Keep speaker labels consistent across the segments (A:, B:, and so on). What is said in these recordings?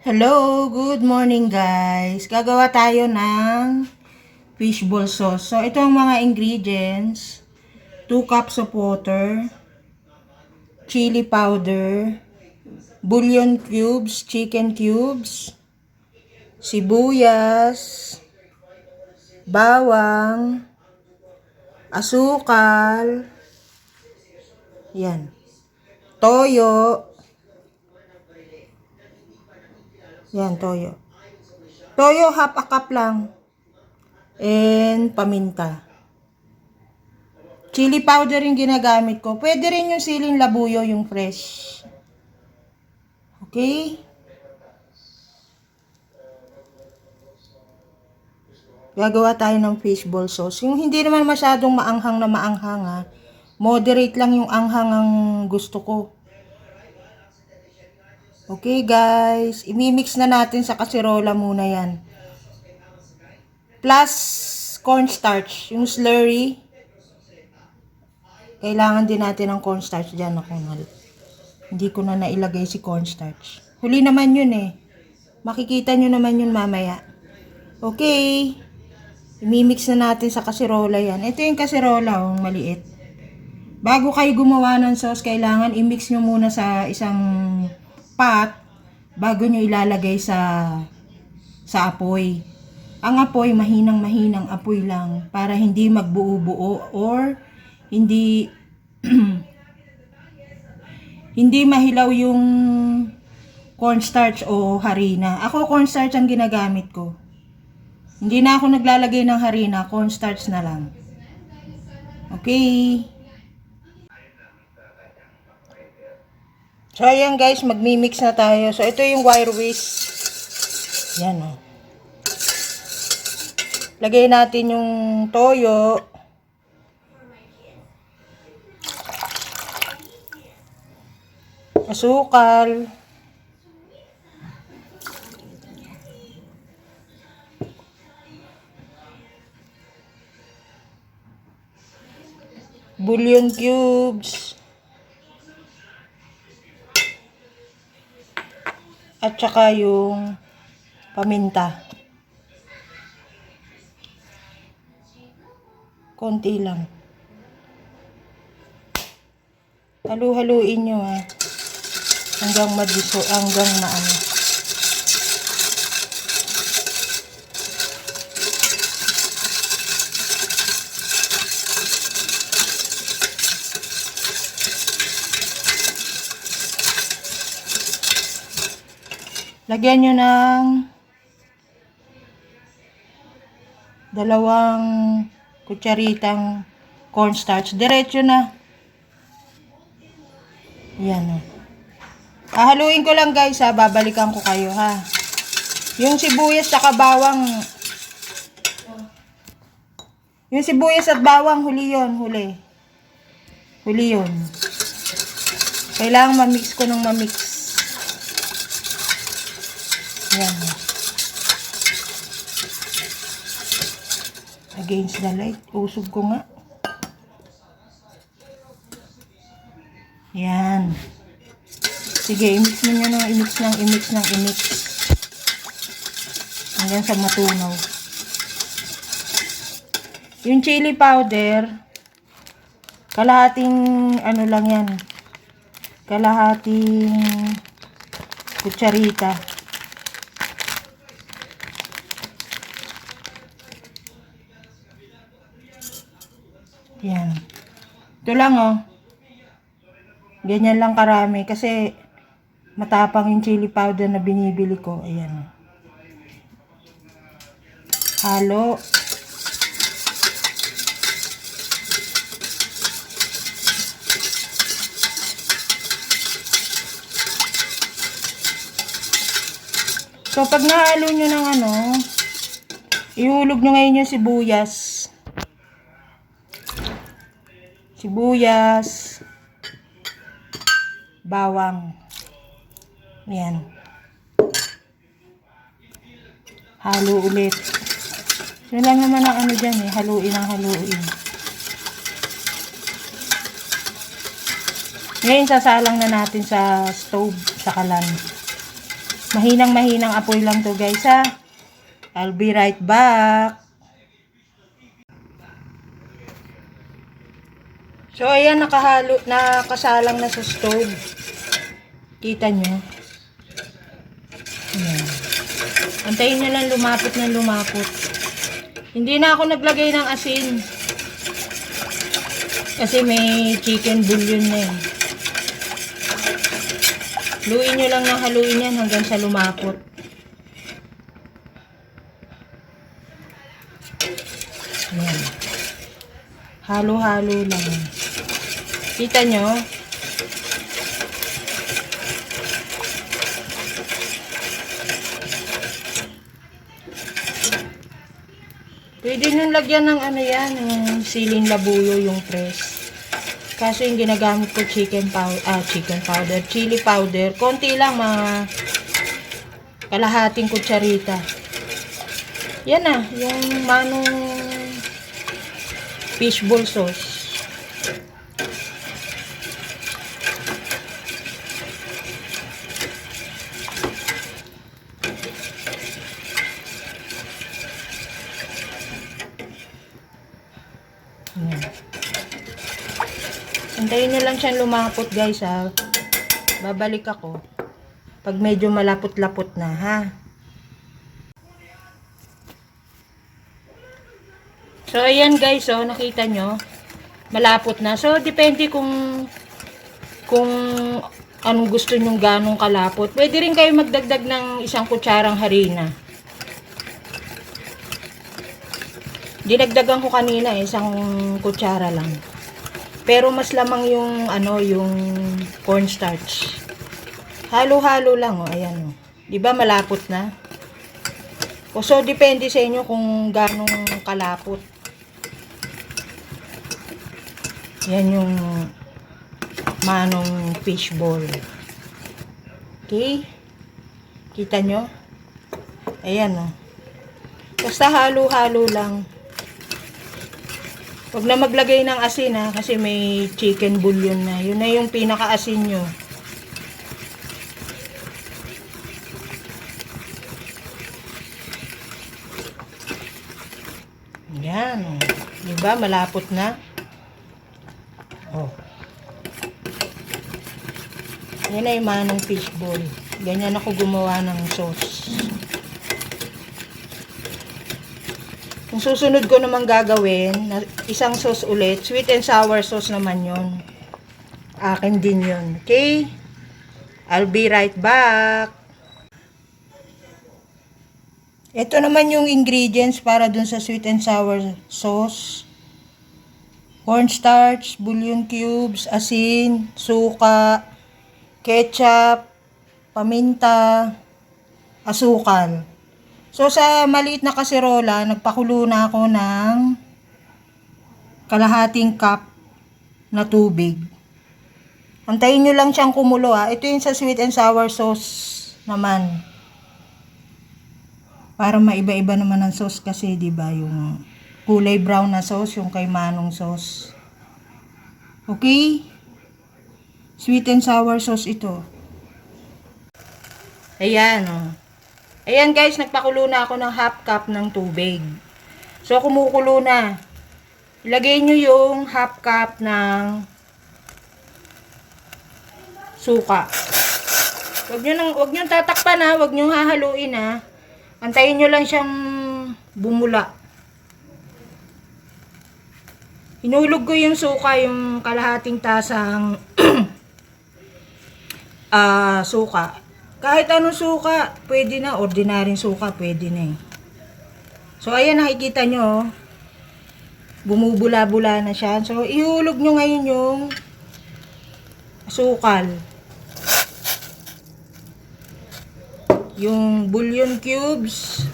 A: Hello, good morning guys. Gagawa tayo ng fishball sauce. So, ito ang mga ingredients. 2 cups of water, chili powder, bouillon cubes, chicken cubes, sibuyas, bawang, asukal, yan, toyo, yan, toyo. Toyo, half a cup lang. And paminta. Chili powder yung ginagamit ko. Pwede rin yung siling labuyo, yung fresh. Okay? Gagawa tayo ng fishball sauce. Yung hindi naman masyadong maanghang na maanghang ha. Moderate lang yung anghang ang gusto ko. Okay guys, imimix na natin sa kasirola muna yan. Plus cornstarch, yung slurry. Kailangan din natin ng cornstarch dyan. Hindi ko na nailagay si cornstarch. Huli naman yun eh. Makikita nyo naman yun mamaya. Okay. Imimix na natin sa kasirola yan. Ito yung kasirola, maliit. Bago kayo gumawa ng sauce, kailangan i-mix nyo muna sa isang pot bago nyo ilalagay sa apoy. Ang apoy, mahinang apoy lang para hindi magbuo-buo or hindi hindi mahilaw yung cornstarch o harina. Ako cornstarch ang ginagamit ko. Hindi na ako naglalagay ng harina, cornstarch na lang. Okay. So, ayan guys, magmimix na tayo. So, ito yung wire whisk. Yan o. Lagay natin yung toyo. Asukal. Bouillon cubes. At saka yung paminta. Konti lang. Halu-haluin nyo ha. Hanggang madiso, hanggang maano. Lagyan nyo ng 2 kutsaritang cornstarch. Diretso na. Yan o. Haluin ko lang guys ha. Babalikan ko kayo ha. Yung sibuyas at bawang. Yung sibuyas at bawang, huli yun. Huli yun. Kailangan mamix ko ng mamix. Yan. Against the light. Usog ko nga. Yan. Sige, i-mix mo nyo i-mix. Hanggang sa matunaw. Yung chili powder, kalahating ano lang yan. Kalahating kutsarita. Yan. Ito lang oh. Ganyan lang karami kasi matapang yung chili powder na binibili ko. Ayan. Halo. So, pag nahalo nyo ng ihulog nyo ngayon yung sibuyas. Bawang. Yan. Halo ulit. So, lang naman ang dyan eh. Haluin. Ngayon, sasalang na natin sa stove, sa kalan. Mahinang apoy lang to guys ha. I'll be right back. So ayan, nakasalang na sa stove. Kita nyo? Ayan. Antayin nyo lang lumapot ng lumapot. Hindi na ako naglagay ng asin. Kasi may chicken bouillon na yun. Haluin nyo lang ng haluin yan hanggang sa lumapot. Ayan. Halo-halo lang. Kita nyo? Pwede nyo lagyan ng ano yan, yung siling labuyo, yung press. Kaso yung ginagamit ko chicken powder, chili powder. Konti lang, mga kalahating kutsarita. Yan na, yung manong fishball sauce. Yan. Hintayin nyo lang siyang lumapot guys ha. Babalik ako pag medyo malapot-lapot na ha. So ayan guys, oh, nakita nyo malapot na. So depende kung anong gusto nyong ganong kalapot. Pwede rin kayo magdagdag ng 1 kutsarang harina. Dinagdagan ko kanina 1 kutsara lang. Pero mas lamang yung yung cornstarch. Halo-halo lang oh, ayan oh. 'Di ba malapot na? O so depende sa inyo kung ganong kalapot. Yan yung manong fishball. Okay? Kita nyo? Ayan oh. Basta halo-halo lang. Huwag na maglagay ng asin ha, kasi may chicken bouillon na. Yun na yung pinaka-asin nyo. Yan. Diba? Malapot na. Oh. Yan na yung manong fishball. Ganyan ako gumawa ng sauce. Yung susunod ko naman gagawin, isang sauce ulit. Sweet and sour sauce naman yun. Akin din yun. Okay? I'll be right back. Ito naman yung ingredients para dun sa sweet and sour sauce. Cornstarch, bouillon cubes, asin, suka, ketchup, paminta, asukal. So, sa maliit na kaserola, nagpakulo na ako ng kalahating cup na tubig. Antayin nyo lang siyang kumulo ha. Ito yung sa sweet and sour sauce naman. Para maiba-iba naman ang sauce kasi, di ba, yung kulay brown na sauce, yung kay manong sauce. Okay? Sweet and sour sauce ito. Ayan oh. Ayan guys, nagpakulo na ako ng half cup ng tubig. So, kumukulo na. Ilagay nyo yung half cup ng suka. Huwag nyo tatakpan ha, huwag nyo hahaluin ha. Antayin nyo lang siyang bumula. Hinulog ko yung suka, yung kalahating tasang suka. Kahit anong suka, pwede na. Ordinaryong suka, pwede na eh. So, ayan, nakikita nyo. Bumubula-bula na siya. So, ihulog nyo ngayon yung asukal. Yung bouillon cubes.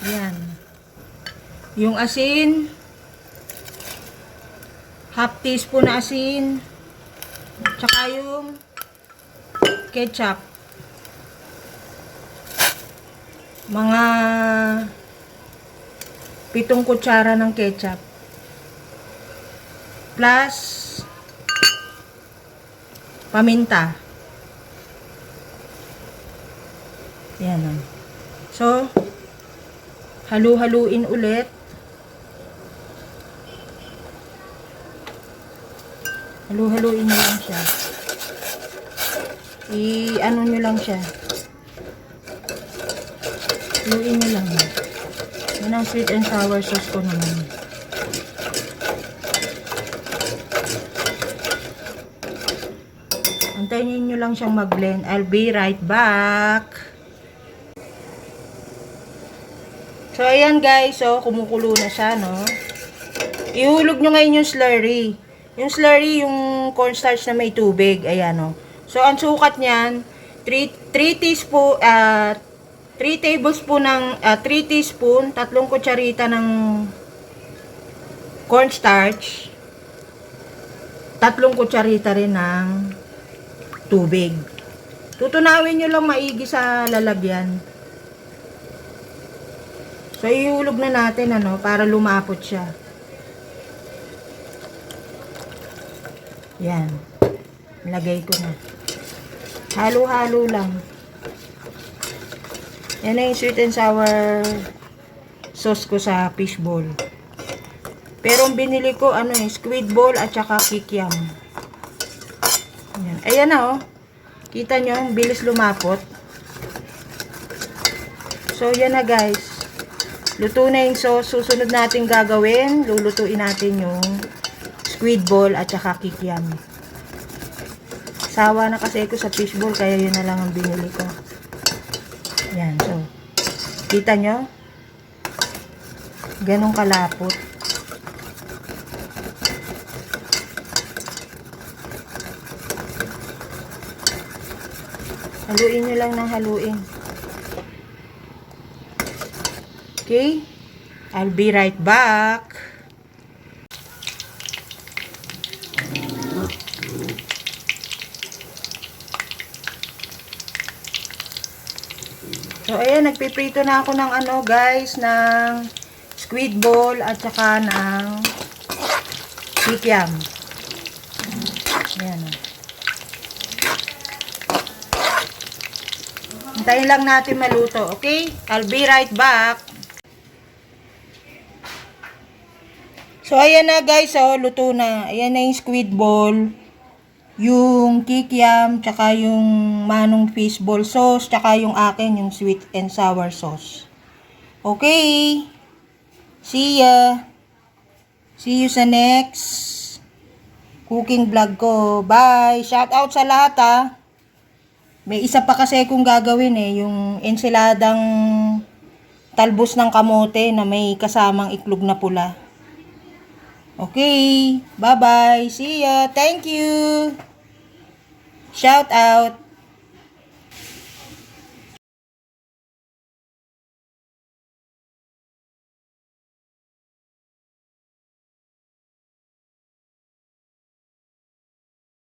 A: Yan. Yung asin. Half teaspoon na asin. Tsaka yung ketchup. Mga 7 kutsara ng ketchup. Plus paminta. Yan o. So, halu-haluin ulit. Halu-haluin nyo lang siya. I-ano nyo lang siya. Haluin nyo lang. Yan ang sweet and sour sauce ko naman. Antayin nyo lang siyang mag-blend. I'll be right back. So, ayan guys. So, kumukulo na siya, no? Ihulog nyo ngayon yung slurry. Yung slurry, yung cornstarch na may tubig. Ayan, no? So, ang sukat niyan, 3 teaspoon, 3 tablespoon ng, 3 teaspoon, 3 kutsarita ng cornstarch, 3 kutsarita rin ng tubig. Tutunawin nyo lang maigi sa lalagyan. So, ihulog na natin, ano, para lumapot siya. Yan. Lagay ko na. Halo-halo lang. Yan na yung sweet and sour sauce ko sa fish ball. Pero ang binili ko, ano squid ball at saka kikiam. Ayan. Ayan na, oh. Kita nyo, ang bilis lumapot. So, yan na, guys. Luto na yung sauce. Susunod natin gagawin. Lulutuin natin yung squid ball at saka kikiam. Sawa na kasi ako sa fishball, kaya yun na lang ang binili ko. Yan, so. Kita nyo? Ganong kalapot. Haluin nyo lang ng haluin. Okay? I'll be right back. So, ayan, nagpiprito na ako ng ano, guys, ng squid ball at saka ng kikiam. Ayan. Hintayin lang natin maluto, okay? I'll be right back. So, ayan na, guys, oh, luto na. Ayan na yung squid ball, yung kikiam, tsaka yung manong fishball sauce, tsaka yung akin, yung sweet and sour sauce. Okay. See ya. See you sa next cooking vlog ko. Bye. Shout out sa lahat, ha. May isa pa kasi kung gagawin yung ensiladang talbos ng kamote na may kasamang iklog na pula. Okay. Bye-bye. See ya. Thank you. Shout out.